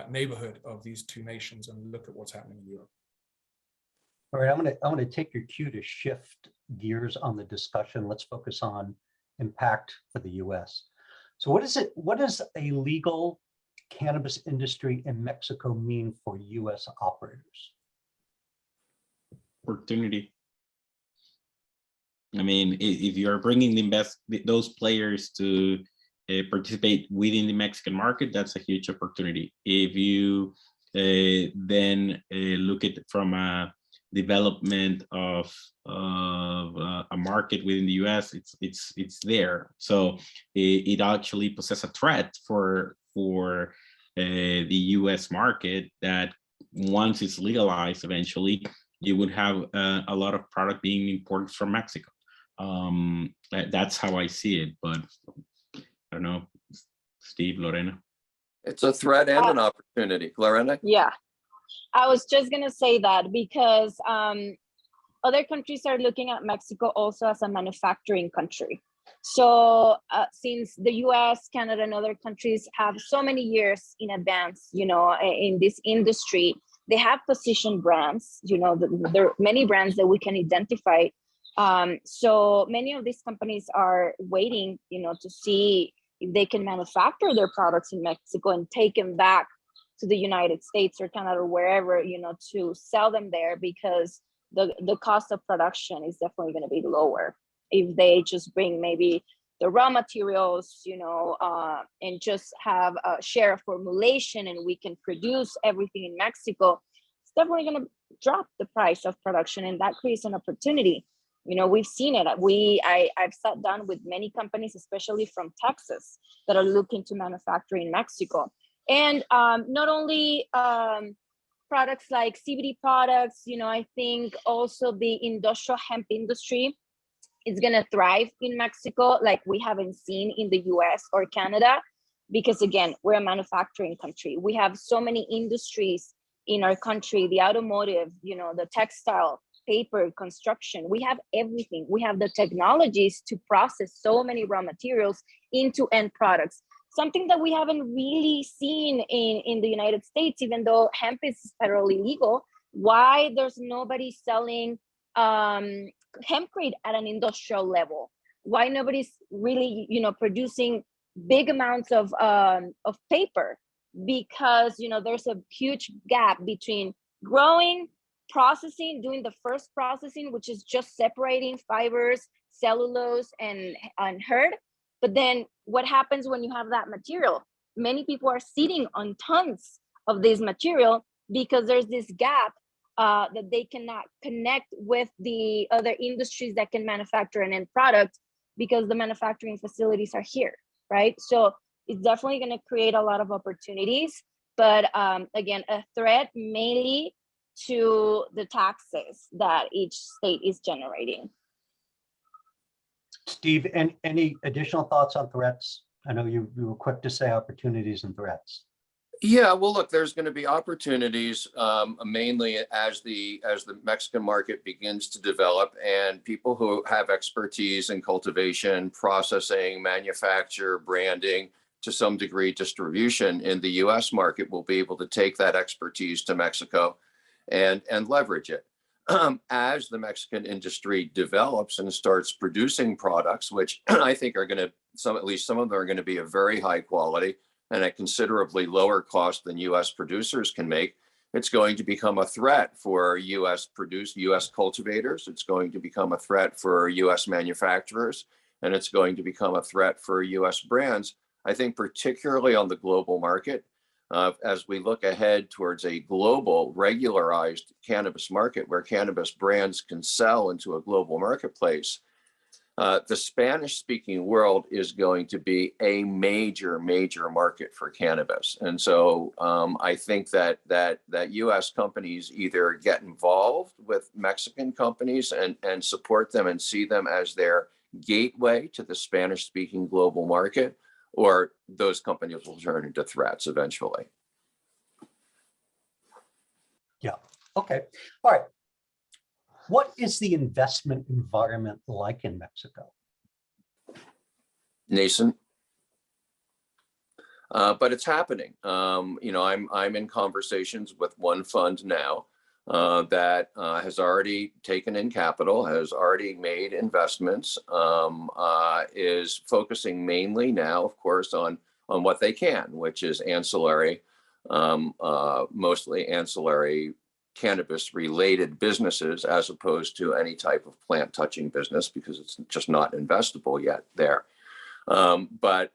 neighborhood of these two nations and look at what's happening in Europe. All right, I'm gonna take your cue to shift gears on the discussion. Let's focus on impact for the US. So what does a legal cannabis industry in Mexico mean for US operators? Opportunity. I mean, if you're bringing those players to participate within the Mexican market, that's a huge opportunity. If you then look at it from a development of a market within the US, it's there. So it actually poses a threat for the US market, that once it's legalized, eventually you would have a lot of product being imported from Mexico. That's how I see it, but I don't know, Steve, Lorena. It's a threat and an opportunity. Lorena? Yeah, I was just gonna say that because other countries are looking at Mexico also as a manufacturing country. So since the US, Canada, and other countries have so many years in advance, you know, in this industry, they have positioned brands, you know, there are many brands that we can identify. So many of these companies are waiting, you know, to see if they can manufacture their products in Mexico and take them back to the United States or Canada or wherever, you know, to sell them there, because the cost of production is definitely going to be lower if they just bring maybe the raw materials, you know, and just have a share of formulation, and we can produce everything in Mexico. It's definitely going to drop the price of production, and that creates an opportunity. You know, we've seen it. I've sat down with many companies, especially from Texas, that are looking to manufacture in Mexico. And not only products like CBD products, you know, I think also the industrial hemp industry is going to thrive in Mexico like we haven't seen in the US or Canada, because again, we're a manufacturing country. We have so many industries in our country, the automotive, you know, the textile, paper, construction. We have everything. We have the technologies to process so many raw materials into end products. Something that we haven't really seen in the United States, even though hemp is federally legal. Why there's nobody selling hempcrete at an industrial level? Why nobody's really, you know, producing big amounts of paper? Because, you know, there's a huge gap between growing, processing, doing the first processing, which is just separating fibers, cellulose, and herd. But then what happens when you have that material? Many people are sitting on tons of this material because there's this gap that they cannot connect with the other industries that can manufacture an end product, because the manufacturing facilities are here, right? So it's definitely going to create a lot of opportunities, but again, a threat mainly to the taxes that each state is generating. Steve, any additional thoughts on threats? I know you were quick to say opportunities and threats. Yeah, well, look, there's going to be opportunities mainly as the Mexican market begins to develop, and people who have expertise in cultivation, processing, manufacture, branding, to some degree distribution in the US market will be able to take that expertise to Mexico and leverage it. As the Mexican industry develops and starts producing products, which I think are going to, at least some of them are going to be of very high quality and at considerably lower cost than US producers can make, it's going to become a threat for US cultivators. It's going to become a threat for US manufacturers, and it's going to become a threat for US brands. I think particularly on the global market, as we look ahead towards a global regularized cannabis market where cannabis brands can sell into a global marketplace, the Spanish-speaking world is going to be a major, major market for cannabis. And so I think that U.S. companies either get involved with Mexican companies and support them and see them as their gateway to the Spanish-speaking global market, or those companies will turn into threats eventually. Yeah. Okay. All right. What is the investment environment like in Mexico? Nascent, but it's happening. I'm in conversations with one fund now that has already taken in capital, has already made investments, is focusing mainly now, of course, on what they can, which is ancillary, mostly ancillary cannabis related businesses, as opposed to any type of plant touching business, because it's just not investable yet there. But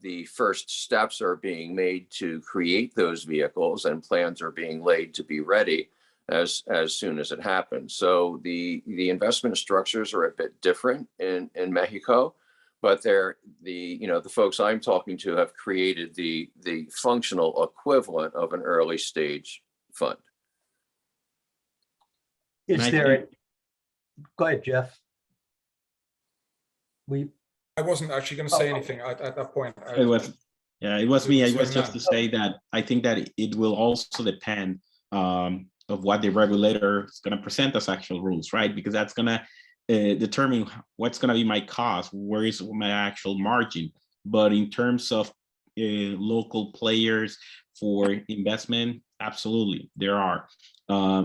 the first steps are being made to create those vehicles, and plans are being laid to be ready as soon as it happens. So the investment structures are a bit different in Mexico, but the folks I'm talking to have created the functional equivalent of an early stage fund. Is there? Go ahead, Jeff. I wasn't actually going to say anything at that point. It was me. I was just to say that I think that it will also depend of what the regulator is going to present as actual rules, right? Because that's going to determine what's going to be my cost, where is my actual margin. But in terms of local players for investment, absolutely, there are.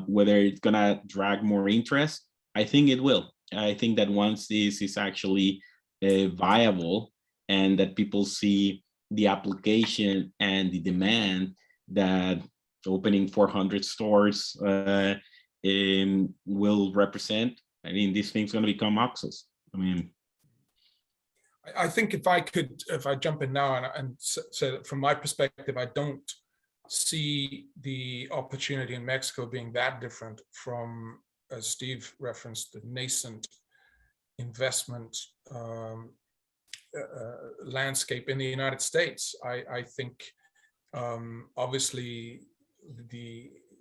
Whether it's going to drag more interest, I think it will. I think that once this is actually viable and that people see the application and the demand, that opening 400 stores will represent, I mean, this thing's going to become access. I mean, I think if I jump in now and say that from my perspective, I don't see the opportunity in Mexico being that different from, as Steve referenced, the nascent investment landscape in the United States. I think obviously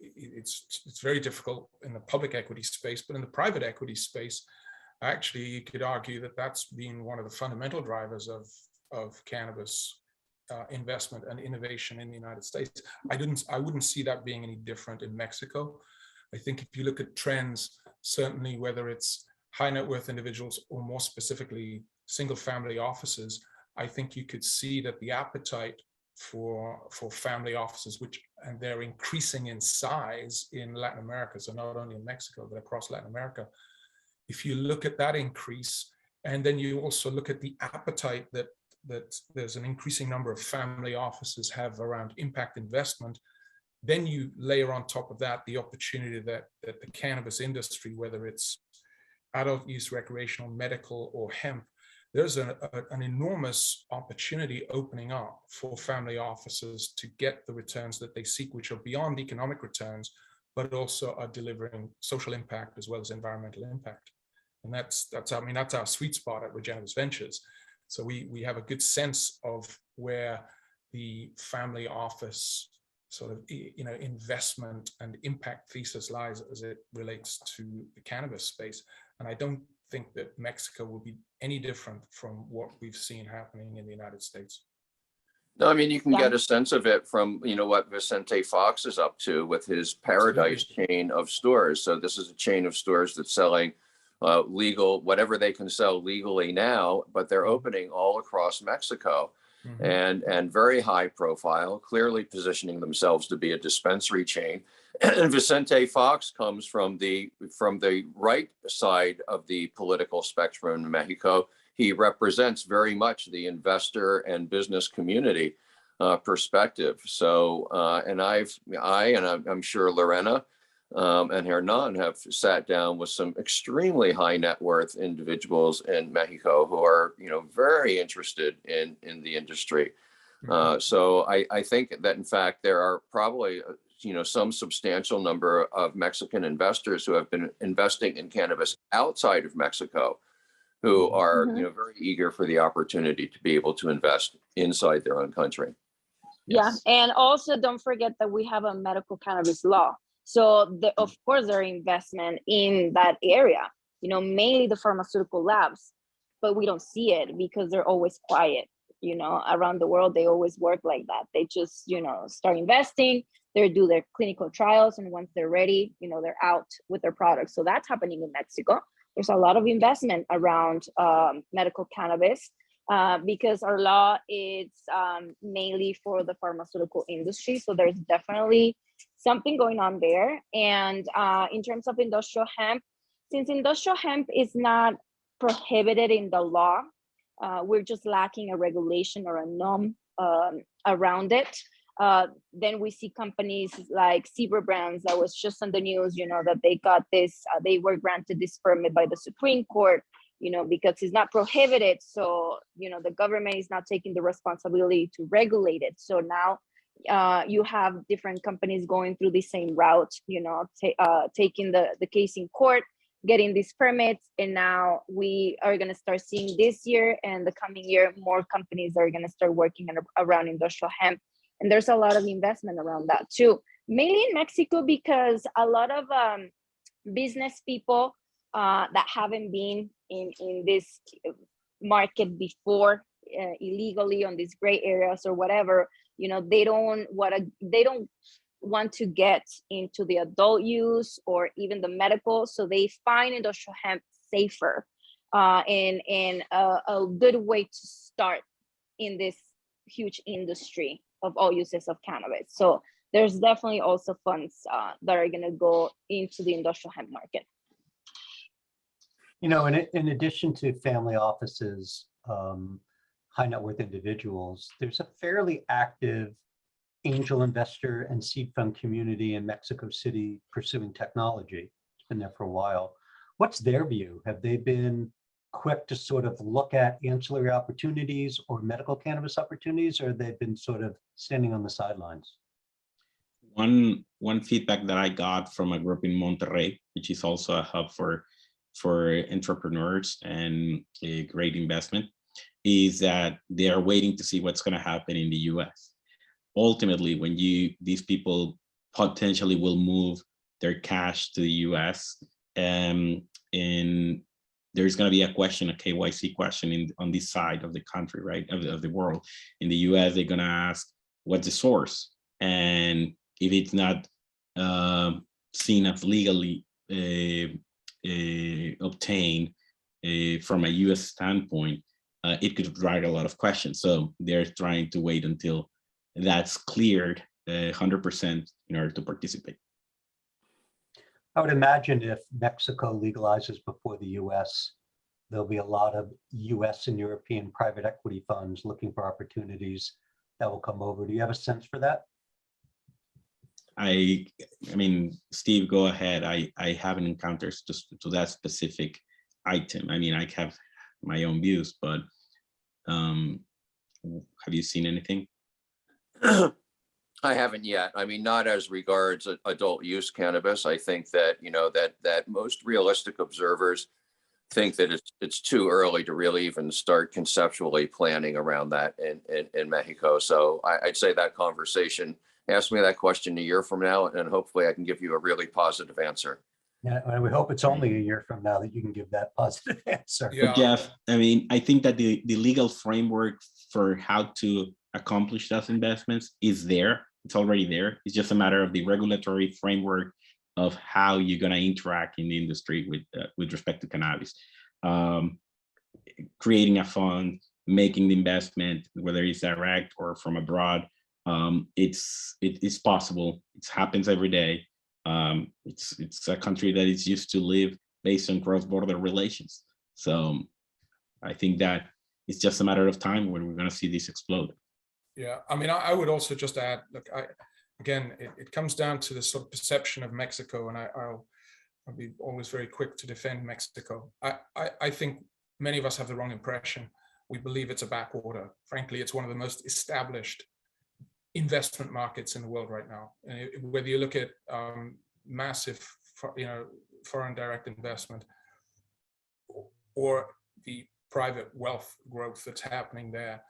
it's very difficult in the public equity space, but in the private equity space, actually you could argue that that's been one of the fundamental drivers of cannabis investment and innovation in the United States. I wouldn't see that being any different in Mexico. I think if you look at trends, certainly whether it's high net worth individuals or more specifically single family offices, I think you could see that the appetite for family offices, and they're increasing in size in Latin America, so not only in Mexico, but across Latin America. If you look at that increase, and then you also look at the appetite that there's an increasing number of family offices have around impact investment, then you layer on top of that the opportunity that the cannabis industry, whether it's adult use, recreational, medical, or hemp, there's an enormous opportunity opening up for family offices to get the returns that they seek, which are beyond economic returns, but also are delivering social impact as well as environmental impact. And that's our sweet spot at Cannabis Ventures. So we have a good sense of where the family office sort of investment and impact thesis lies as it relates to the cannabis space. And I don't think that Mexico will be any different from what we've seen happening in the United States. No, I mean, you can get a sense of it from, what Vicente Fox is up to with his Paradise chain of stores. So this is a chain of stores that's selling legal, whatever they can sell legally now, but they're opening all across Mexico. Mm-hmm. and very high profile, clearly positioning themselves to be a dispensary chain. And Vicente Fox comes from the right side of the political spectrum in Mexico. He represents very much the investor and business community perspective. So, and I'm sure Lorena and Hernan have sat down with some extremely high net worth individuals in Mexico who are, very interested in the industry. So I think that in fact there are probably some substantial number of Mexican investors who have been investing in cannabis outside of Mexico who are, Mhm. very eager for the opportunity to be able to invest inside their own country. Yeah, Yes. and also don't forget that we have a medical cannabis law. So of course there are investment in that area, mainly the pharmaceutical labs, but we don't see it because they're always quiet. Around the world, they always work like that. They just, start investing, they do their clinical trials, and once they're ready, they're out with their products. So that's happening in Mexico. There's a lot of investment around medical cannabis. Because our law is mainly for the pharmaceutical industry. So there's definitely something going on there. And in terms of industrial hemp, since industrial hemp is not prohibited in the law, we're just lacking a regulation or a norm around it. Then we see companies like Zebra Brands that was just on the news, that they got this, they were granted this permit by the Supreme Court, because it's not prohibited. So, the government is not taking the responsibility to regulate it. So now you have different companies going through the same route, taking the case in court, getting these permits. And now we are going to start seeing this year and the coming year, more companies are going to start working around industrial hemp. And there's a lot of investment around that too, mainly in Mexico, because a lot of business people that haven't been in this market before, illegally on these gray areas or whatever, they don't want to get into the adult use or even the medical. So they find industrial hemp safer and a good way to start in this huge industry of all uses of cannabis. So there's definitely also funds that are going to go into the industrial hemp market. In addition to family offices, high net worth individuals, there's a fairly active angel investor and seed fund community in Mexico City pursuing technology. It's been there for a while. What's their view? Have they been quick to sort of look at ancillary opportunities or medical cannabis opportunities, or they've been sort of standing on the sidelines? One feedback that I got from a group in Monterrey, which is also a hub for entrepreneurs and a great investment, is that they are waiting to see what's going to happen in the US. Ultimately, when these people potentially will move their cash to the US, and there's going to be a KYC question on this side of the country, right, of the world. In the US, they're going to ask, what's the source? And if it's not seen as legally obtained from a US standpoint, it could drive a lot of questions. So they're trying to wait until that's cleared 100% in order to participate. I would imagine if Mexico legalizes before the US, there'll be a lot of US and European private equity funds looking for opportunities that will come over. Do you have a sense for that? I mean, Steve, go ahead. I haven't encountered just to that specific item. I mean, I have my own views, but have you seen anything? I haven't yet. I mean, not as regards adult use cannabis. I think that, that most realistic observers think that it's too early to really even start conceptually planning around that in Mexico. So I'd say that conversation, ask me that question a year from now, and hopefully I can give you a really positive answer. Yeah, and we hope it's only a year from now that you can give that positive answer. Yeah. But Jeff, I mean, I think that the legal framework for how to accomplish those investments is there. It's already there. It's just a matter of the regulatory framework of how you're going to interact in the industry with respect to cannabis. Creating a fund, making the investment, whether it's direct or from abroad, it's possible. It happens every day. It's a country that is used to live based on cross-border relations. So I think that it's just a matter of time when we're going to see this explode. Yeah, I mean, I would also just add, look, again, it comes down to the sort of perception of Mexico, and I'll be always very quick to defend Mexico. I think many of us have the wrong impression. We believe it's a backwater. Frankly, it's one of the most established investment markets in the world right now. And whether you look at massive, foreign direct investment, or the private wealth growth that's happening there.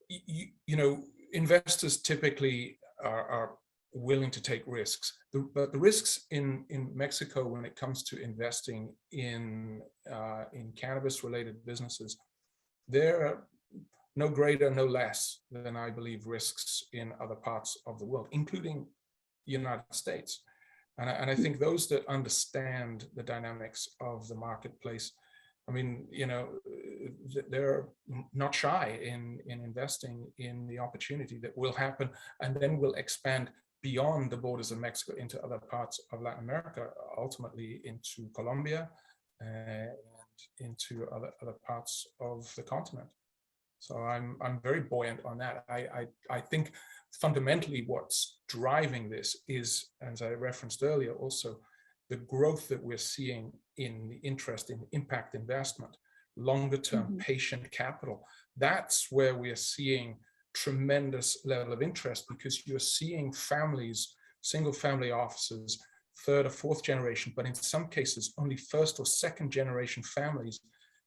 You know, investors typically are willing to take risks, but the risks in Mexico when it comes to investing in cannabis-related businesses, they're no greater, no less than, I believe, risks in other parts of the world, including the United States. And I think those that understand the dynamics of the marketplace, I mean, you know, they're not shy in investing in the opportunity that will happen and then will expand beyond the borders of Mexico into other parts of Latin America, ultimately into Colombia and into other parts of the continent. So I'm very buoyant on that. I think fundamentally what's driving this is, as I referenced earlier, also the growth that we're seeing in the interest in impact investment, longer term patient capital. That's where we're seeing tremendous level of interest, because you're seeing families, single family offices, third or fourth generation, but in some cases only first or second generation families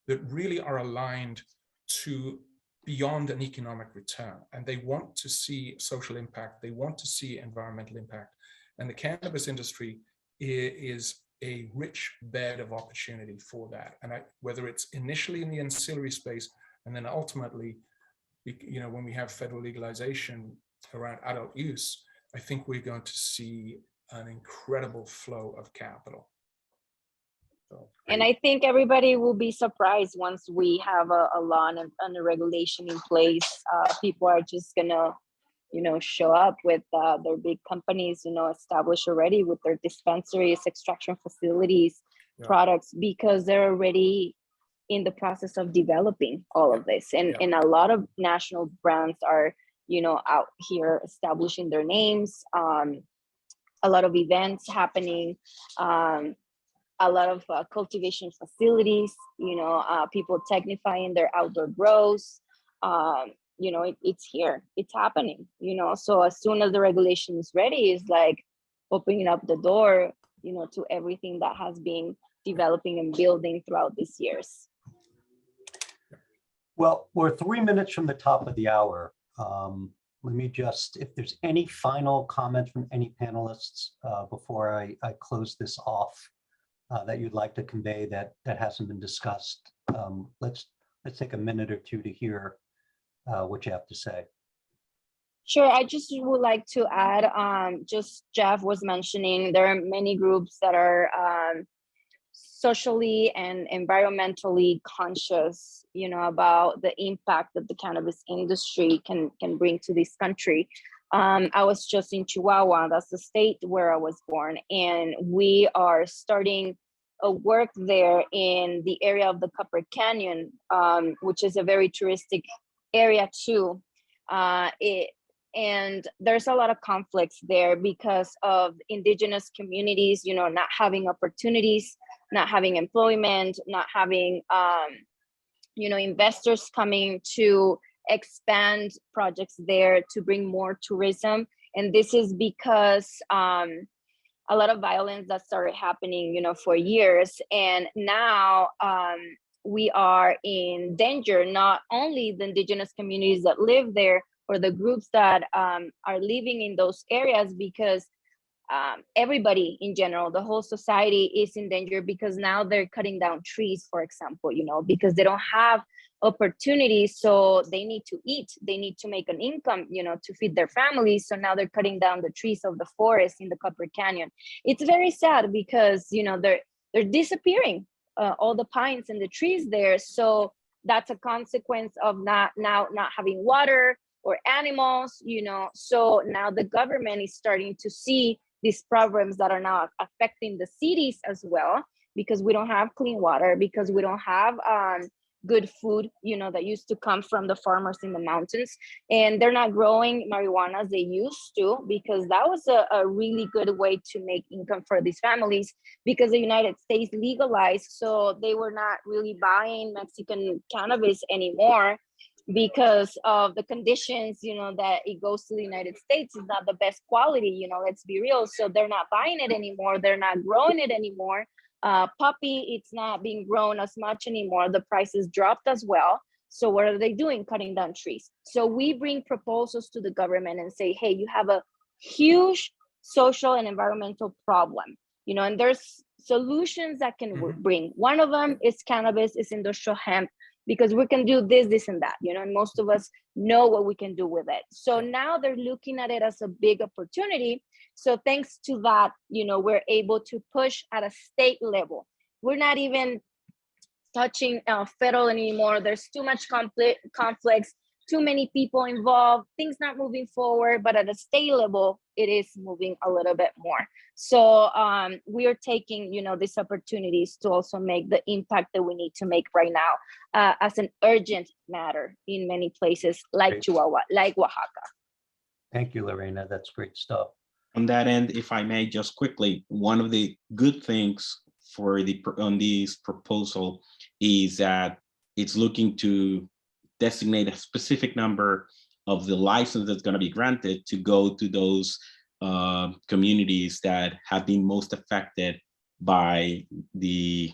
that really are aligned to beyond an economic return. And they want to see social impact, they want to see environmental impact. And the cannabis industry is a rich bed of opportunity for that. And whether it's initially in the ancillary space, and then ultimately, you know, when we have federal legalization around adult use, I think we're going to see an incredible flow of capital. So, and I think everybody will be surprised once we have a law and a regulation in place. People are just gonna, you know, show up with their big companies, you know, established already with their dispensaries, extraction facilities, products, because they're already in the process of developing all of this. And a lot of national brands are, you know, out here establishing their names, a lot of events happening, a lot of cultivation facilities, you know, people technifying their outdoor grows. You know, it's here, it's happening, you know. So as soon as the regulation is ready, it's like opening up the door, you know, to everything that has been developing and building throughout these years. Well, we're 3 minutes from the top of the hour. Let me just, if there's any final comments from any panelists before I close this off that you'd like to convey that hasn't been discussed, let's take a minute or two to hear what you have to say. Sure, I just would like to add, just Jeff was mentioning, there are many groups that are socially and environmentally conscious, you know, about the impact that the cannabis industry can bring to this country. I was just in Chihuahua, that's the state where I was born, and we are starting a work there in the area of the Copper Canyon, which is a very touristic area too. And there's a lot of conflicts there because of indigenous communities, you know, not having opportunities, not having employment, not having, you know, investors coming to expand projects there to bring more tourism. And this is because a lot of violence that started happening, you know, for years. And now we are in danger, not only the indigenous communities that live there or the groups that are living in those areas, because everybody in general, the whole society is in danger, because now they're cutting down trees, for example, you know, because they don't have opportunities. So they need to eat, they need to make an income, you know, to feed their families. So now they're cutting down the trees of the forest in the Copper Canyon. It's very sad because, you know, they're disappearing, all the pines and the trees there. So that's a consequence of not having water or animals, you know. So now the government is starting to see these problems that are now affecting the cities as well, because we don't have clean water, because we don't have good food, you know, that used to come from the farmers in the mountains, and they're not growing marijuana as they used to, because that was a really good way to make income for these families, because the United States legalized, so they were not really buying Mexican cannabis anymore because of the conditions, you know, that it goes to the United States is not the best quality, you know, let's be real. So they're not buying it anymore, they're not growing it anymore. Poppy, it's not being grown as much anymore. The prices dropped as well. So what are they doing? Cutting down trees. So we bring proposals to the government and say, hey, you have a huge social and environmental problem, and there's solutions that can bring. One of them is cannabis, is industrial hemp, because we can do this and that, and most of us know what we can do with it. So now they're looking at it as a big opportunity. So thanks to that, we're able to push at a state level. We're not even touching federal anymore. There's too much conflicts, too many people involved, things not moving forward, but at a state level, it is moving a little bit more. So we are taking, these opportunities to also make the impact that we need to make right now as an urgent matter in many places like Chihuahua, like Oaxaca. Thank you, Lorena. That's great stuff. On that end, if I may, just quickly, one of the good things on this proposal is that it's looking to designate a specific number of the license that's going to be granted to go to those communities that have been most affected by the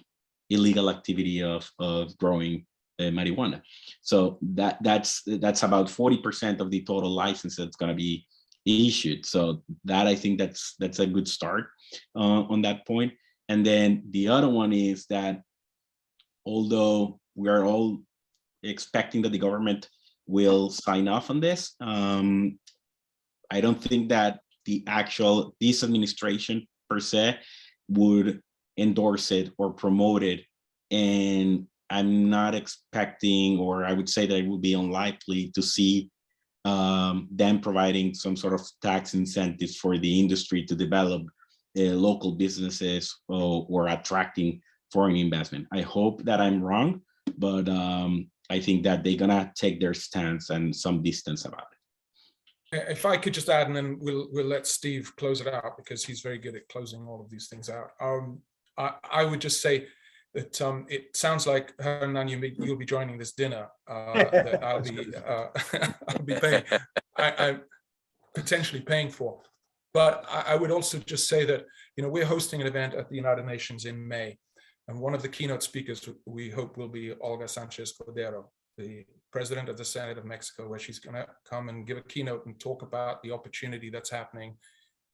illegal activity of growing marijuana. So that's about 40% of the total license that's going to be issued. So that, I think that's a good start on that point. And then the other one is that although we are all expecting that the government will sign off on this, I don't think that this administration per se would endorse it or promote it. And I'm not expecting, or I would say that it would be unlikely to see them providing some sort of tax incentives for the industry to develop local businesses or attracting foreign investment. I hope that I'm wrong, but I think that they're gonna take their stance and some distance about it. If I could just add, and then we'll let Steve close it out because he's very good at closing all of these things out. I would just say that it sounds like Hernan, you'll be joining this dinner that I'll be paying. I'm potentially paying for. But I would also just say that we're hosting an event at the United Nations in May, and one of the keynote speakers we hope will be Olga Sanchez Cordero, the president of the Senate of Mexico, where she's going to come and give a keynote and talk about the opportunity that's happening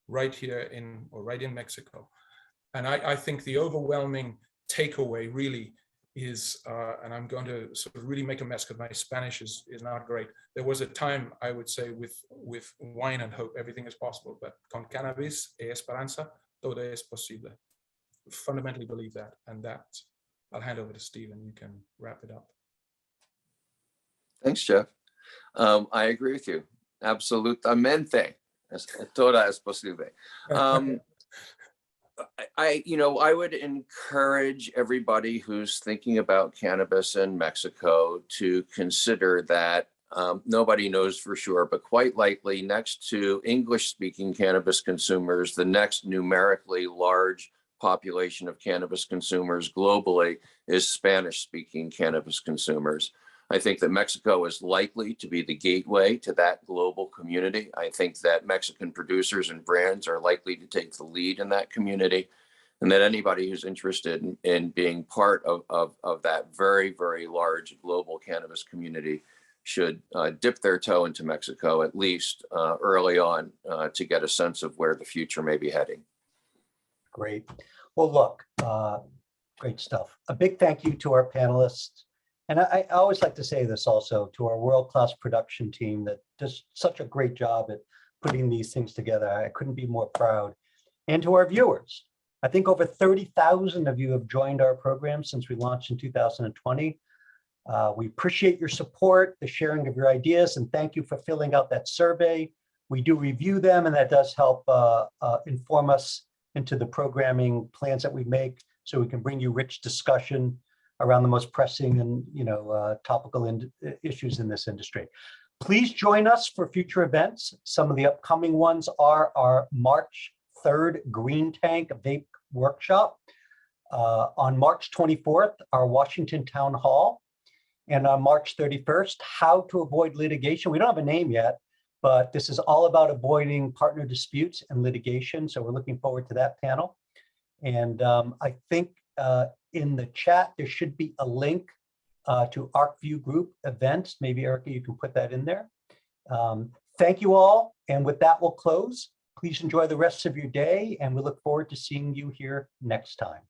right here in Mexico. And I think the overwhelming takeaway really is, and I'm going to sort of really make a mess because my Spanish is not great. There was a time, I would say, with wine and hope, everything is possible, but con cannabis y esperanza, todo es posible. Fundamentally believe that, and that I'll hand over to Steve and you can wrap it up. Thanks, Jeff. I agree with you. Absolutamente. Toda es posible. I would encourage everybody who's thinking about cannabis in Mexico to consider that nobody knows for sure, but quite likely next to English-speaking cannabis consumers, the next numerically large population of cannabis consumers globally is Spanish-speaking cannabis consumers. I think that Mexico is likely to be the gateway to that global community. I think that Mexican producers and brands are likely to take the lead in that community, and that anybody who's interested in being part of that very, very large global cannabis community should dip their toe into Mexico, at least early on, to get a sense of where the future may be heading. Great. Well, look, great stuff. A big thank you to our panelists. And I always like to say this also to our world-class production team that does such a great job at putting these things together. I couldn't be more proud. And to our viewers. I think over 30,000 of you have joined our program since we launched in 2020. We appreciate your support, the sharing of your ideas, and thank you for filling out that survey. We do review them, and that does help inform us into the programming plans that we make so we can bring you rich discussion around the most pressing and topical issues in this industry. Please join us for future events. Some of the upcoming ones are our March 3rd Green Tank Vape Workshop. On March 24th, our Washington Town Hall. And on March 31st, How to Avoid Litigation. We don't have a name yet, but this is all about avoiding partner disputes and litigation. So we're looking forward to that panel. And I think in the chat, there should be a link to Arcview Group events. Maybe Erica, you can put that in there. Thank you all. And with that, we'll close. Please enjoy the rest of your day, and we look forward to seeing you here next time.